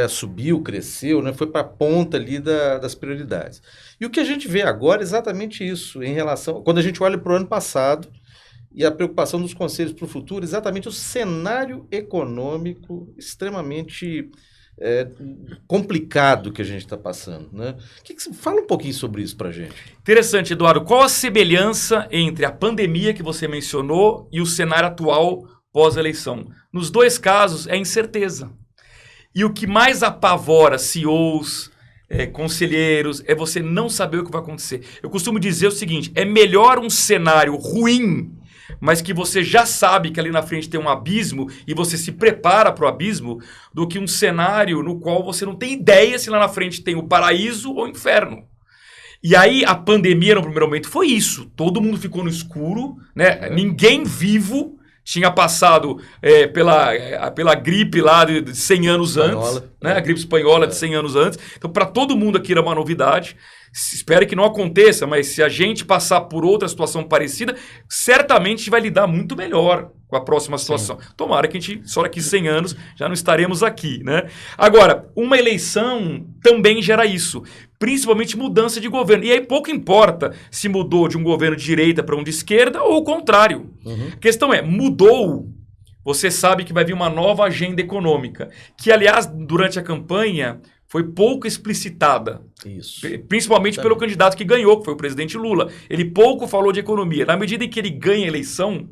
subiu, cresceu, né? Foi para a ponta ali das prioridades. E o que a gente vê agora é exatamente isso, em relação, quando a gente olha para o ano passado e a preocupação dos conselhos para o futuro, exatamente o cenário econômico extremamente complicado que a gente está passando, né? Fala um pouquinho sobre isso para a gente. Interessante, Eduardo. Qual a semelhança entre a pandemia que você mencionou e o cenário atual pós-eleição? Nos dois casos, é incerteza. E o que mais apavora CEOs, conselheiros, é você não saber o que vai acontecer. Eu costumo dizer o seguinte, é melhor um cenário ruim, mas que você já sabe que ali na frente tem um abismo e você se prepara para o abismo, do que um cenário no qual você não tem ideia se lá na frente tem o paraíso ou o inferno. E aí a pandemia no primeiro momento foi isso. Todo mundo ficou no escuro, né? Ninguém vivo tinha passado pela gripe lá de 100 anos antes, né? A gripe espanhola de 100 anos antes. Então, para todo mundo aqui era uma novidade. Espero que não aconteça, mas se a gente passar por outra situação parecida, certamente a gente vai lidar muito melhor com a próxima situação. Sim. Tomara que a gente, só daqui 100 anos, já não estaremos aqui, né? Agora, uma eleição também gera isso, principalmente mudança de governo. E aí pouco importa se mudou de um governo de direita para um de esquerda ou o contrário. A questão é, mudou, você sabe que vai vir uma nova agenda econômica, que, aliás, durante a campanha foi pouco explicitada. Isso. Principalmente pelo candidato que ganhou, que foi o presidente Lula. Ele pouco falou de economia. Na medida em que ele ganha a eleição,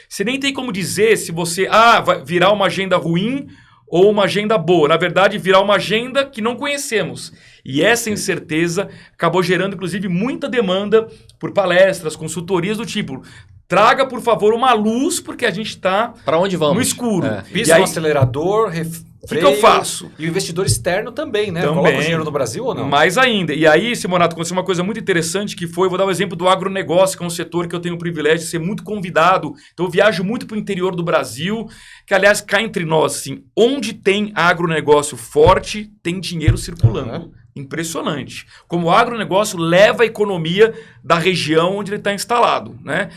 você nem tem como dizer se você vai virar uma agenda ruim ou uma agenda boa. Na verdade, virar uma agenda que não conhecemos. E essa incerteza acabou gerando, inclusive, muita demanda por palestras, consultorias do tipo... Traga, por favor, uma luz, porque a gente está no escuro. Pisa no acelerador, o que eu faço? E o investidor externo também, né? Coloca o dinheiro no Brasil ou não? Mais ainda. E aí, Simonato, aconteceu uma coisa muito interessante que foi, vou dar um exemplo do agronegócio, que é um setor que eu tenho o privilégio de ser muito convidado. Então, eu viajo muito para o interior do Brasil, que, aliás, cá entre nós, assim, onde tem agronegócio forte, tem dinheiro circulando. Impressionante. Como o agronegócio leva a economia da região onde ele está instalado, né?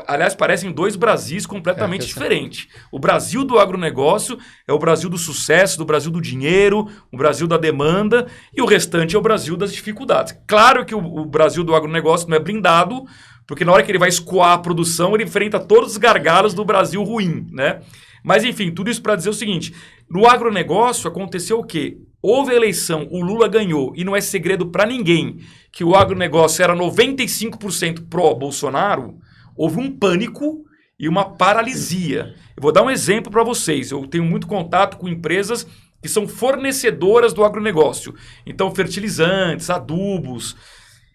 Aliás, parecem dois Brasis completamente diferentes. O Brasil do agronegócio é o Brasil do sucesso, do Brasil do dinheiro, o Brasil da demanda, e o restante é o Brasil das dificuldades. Claro que o Brasil do agronegócio não é blindado, porque na hora que ele vai escoar a produção, ele enfrenta todos os gargalos do Brasil ruim, né? Mas, enfim, tudo isso para dizer o seguinte, no agronegócio aconteceu o quê? Houve a eleição, o Lula ganhou, e não é segredo para ninguém que o agronegócio era 95% pró-Bolsonaro, houve um pânico e uma paralisia. Eu vou dar um exemplo para vocês. Eu tenho muito contato com empresas que são fornecedoras do agronegócio. Então, fertilizantes, adubos.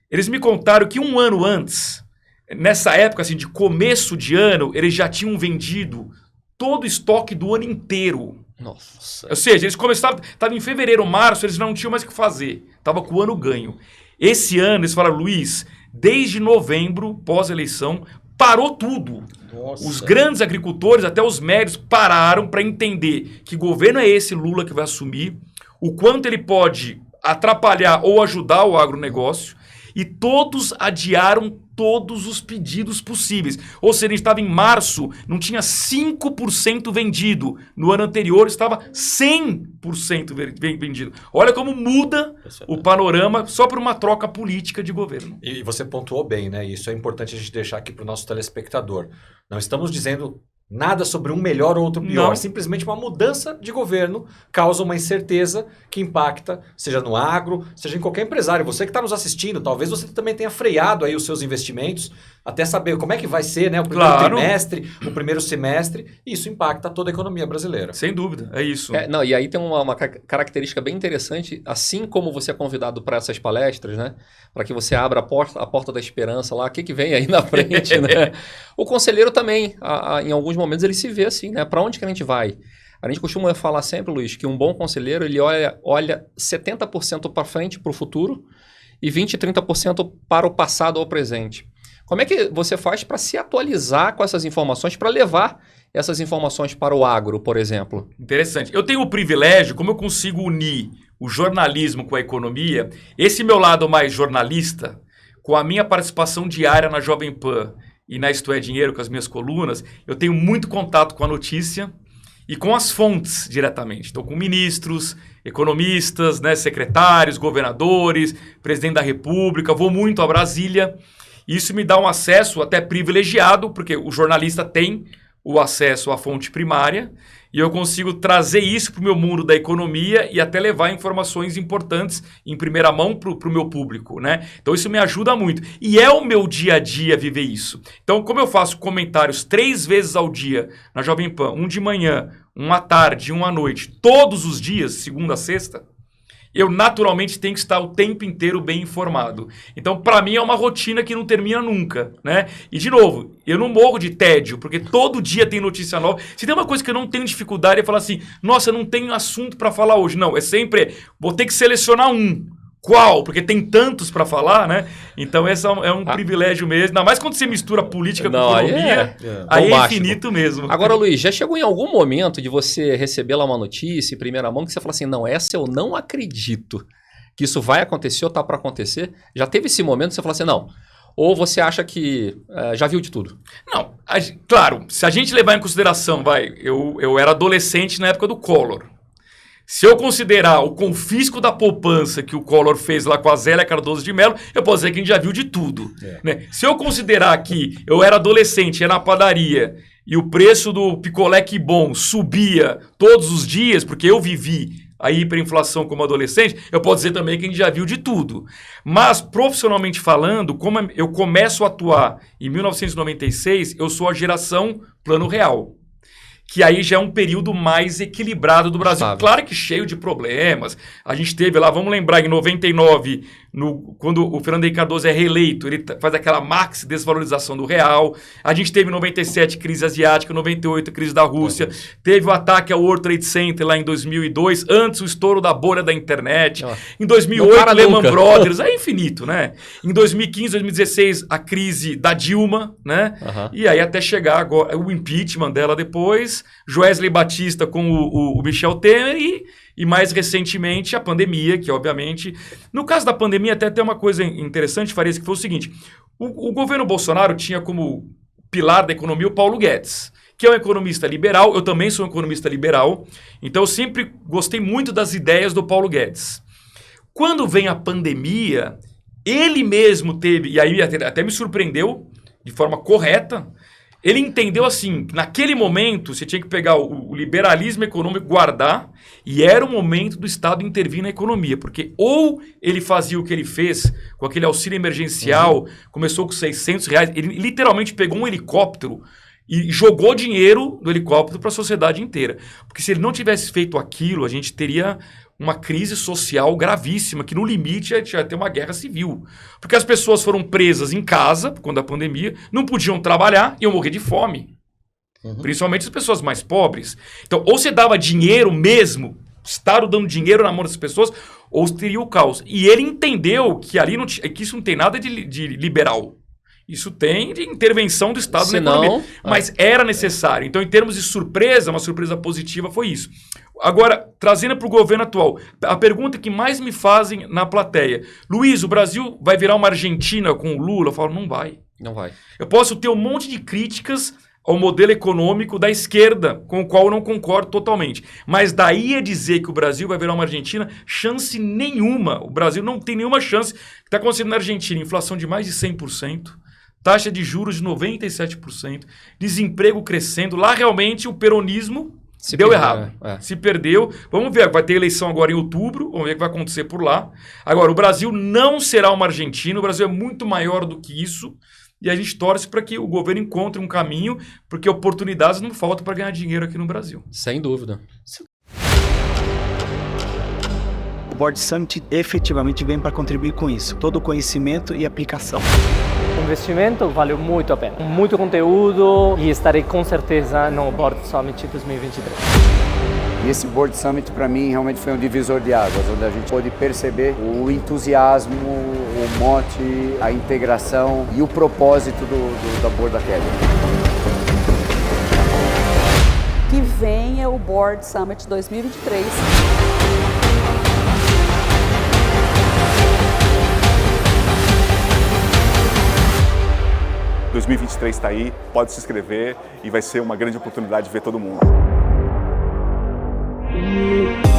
Eles me contaram que um ano antes, nessa época assim, de começo de ano, eles já tinham vendido todo o estoque do ano inteiro. Nossa. Ou seja, eles começaram, estava em fevereiro, março, eles não tinham mais o que fazer. Estava com o ano ganho. Esse ano, eles falaram, Luiz, desde novembro, pós-eleição, parou tudo. Nossa. Os grandes agricultores, até os médios, pararam para entender que governo é esse Lula que vai assumir, o quanto ele pode atrapalhar ou ajudar o agronegócio, e todos adiaram todos os pedidos possíveis. Ou seja, a gente estava em março, não tinha 5% vendido. No ano anterior estava 100% vendido. Olha como muda o panorama só por uma troca política de governo. E você pontuou bem, né? Isso é importante a gente deixar aqui para o nosso telespectador. Não estamos dizendo nada sobre um melhor ou outro pior. Não. Simplesmente uma mudança de governo causa uma incerteza que impacta, seja no agro, seja em qualquer empresário. Você que está nos assistindo, talvez você também tenha freado aí os seus investimentos, até saber como é que vai ser, né, o primeiro trimestre, o primeiro semestre. E isso impacta toda a economia brasileira. Sem dúvida, é isso. Não, e aí tem uma característica bem interessante, assim como você é convidado para essas palestras, né, para que você abra a porta da esperança lá, o que vem aí na frente, né? O conselheiro também, em alguns momentos ele se vê assim, né? Para onde que a gente vai? A gente costuma falar sempre, Luiz, que um bom conselheiro ele olha 70% para frente, para o futuro, e 20%, 30% para o passado ou presente. Como é que você faz para se atualizar com essas informações, para levar essas informações para o agro, por exemplo? Interessante. Eu tenho o privilégio, como eu consigo unir o jornalismo com a economia, esse meu lado mais jornalista, com a minha participação diária na Jovem Pan e na Isto é Dinheiro, com as minhas colunas, eu tenho muito contato com a notícia e com as fontes diretamente. Então, com ministros, economistas, né, secretários, governadores, presidente da República, vou muito a Brasília. Isso me dá um acesso até privilegiado, porque o jornalista tem o acesso à fonte primária, e eu consigo trazer isso para o meu mundo da economia e até levar informações importantes em primeira mão para o meu público, né? Então isso me ajuda muito. E é o meu dia a dia viver isso. Então, como eu faço comentários 3 vezes ao dia na Jovem Pan, um de manhã, um à tarde, um à noite, todos os dias, segunda a sexta, eu naturalmente tenho que estar o tempo inteiro bem informado. Então, para mim, é uma rotina que não termina nunca, né? E, de novo, eu não morro de tédio, porque todo dia tem notícia nova. Se tem uma coisa que eu não tenho dificuldade é falar assim, nossa, eu não tenho assunto para falar hoje. Não, é sempre, vou ter que selecionar um. Qual? Porque tem tantos para falar, né? Então, esse é um privilégio mesmo. Ainda mais quando você mistura política com economia, aí é infinito mesmo. Agora, Luiz, já chegou em algum momento de você receber lá uma notícia em primeira mão que você fala assim, não, essa eu não acredito que isso vai acontecer ou tá para acontecer? Já teve esse momento que você fala assim, não, ou você acha que já viu de tudo? Não, claro, se a gente levar em consideração, eu era adolescente na época do Collor. Se eu considerar o confisco da poupança que o Collor fez lá com a Zélia Cardoso de Mello, eu posso dizer que a gente já viu de tudo. Né? Se eu considerar que eu era adolescente, ia na padaria e o preço do picolé Que Bom subia todos os dias, porque eu vivi a hiperinflação como adolescente, eu posso dizer também que a gente já viu de tudo. Mas, profissionalmente falando, como eu começo a atuar em 1996, eu sou a geração Plano Real. Que aí já é um período mais equilibrado do Brasil. Sabe. Claro que cheio de problemas. A gente teve lá, vamos lembrar, em 99, quando o Fernando Henrique Cardoso é reeleito, ele faz aquela maxi desvalorização do real. A gente teve em 97 crise asiática, 98 crise da Rússia. Teve o ataque ao World Trade Center lá em 2002, antes o estouro da bolha da internet. Em 2008, Lehman Brothers, é infinito, né? Em 2015, 2016, a crise da Dilma, né? E aí até chegar agora o impeachment dela depois, Joesley Batista com o Michel Temer e mais recentemente a pandemia, que obviamente... No caso da pandemia até tem uma coisa interessante, Farias, que foi o seguinte, o governo Bolsonaro tinha como pilar da economia o Paulo Guedes, que é um economista liberal, eu também sou um economista liberal, então eu sempre gostei muito das ideias do Paulo Guedes. Quando vem a pandemia, ele mesmo teve, e aí até me surpreendeu de forma correta, ele entendeu assim, que naquele momento você tinha que pegar o liberalismo econômico, guardar, e era o momento do Estado intervir na economia, porque ou ele fazia o que ele fez com aquele auxílio emergencial, começou com R$600, ele literalmente pegou um helicóptero e jogou dinheiro do helicóptero para a sociedade inteira. Porque se ele não tivesse feito aquilo, a gente teria uma crise social gravíssima, que no limite a gente ia ter uma guerra civil. Porque as pessoas foram presas em casa, por conta da pandemia, não podiam trabalhar, iam morrer de fome. Principalmente as pessoas mais pobres. Então, ou você dava dinheiro mesmo, Estado dando dinheiro na mão das pessoas, ou teria o caos. E ele entendeu que ali que isso não tem nada de liberal. Isso tem de intervenção do Estado na economia. Mas era necessário. Então, em termos de surpresa, uma surpresa positiva foi isso. Agora, trazendo para o governo atual, a pergunta que mais me fazem na plateia, Luiz, o Brasil vai virar uma Argentina com o Lula? Eu falo, não vai. Não vai. Eu posso ter um monte de críticas ao modelo econômico da esquerda, com o qual eu não concordo totalmente. Mas daí a dizer que o Brasil vai virar uma Argentina, chance nenhuma. O Brasil não tem nenhuma chance. O que está acontecendo na Argentina? Inflação de mais de 100%. Taxa de juros de 97%, desemprego crescendo. Lá realmente o peronismo deu errado. Se perdeu. Vamos ver, vai ter eleição agora em outubro, vamos ver o que vai acontecer por lá. Agora, o Brasil não será uma Argentina, o Brasil é muito maior do que isso, e a gente torce para que o governo encontre um caminho, porque oportunidades não faltam para ganhar dinheiro aqui no Brasil. Sem dúvida. O Board Summit efetivamente vem para contribuir com isso, todo o conhecimento e aplicação. O investimento valeu muito a pena, muito conteúdo e estarei com certeza no Board Summit 2023. E esse Board Summit para mim realmente foi um divisor de águas, onde a gente pôde perceber o entusiasmo, o mote, a integração e o propósito da Board Academy. Que venha o Board Summit 2023. 2023 está aí, pode se inscrever e vai ser uma grande oportunidade de ver todo mundo. Summit.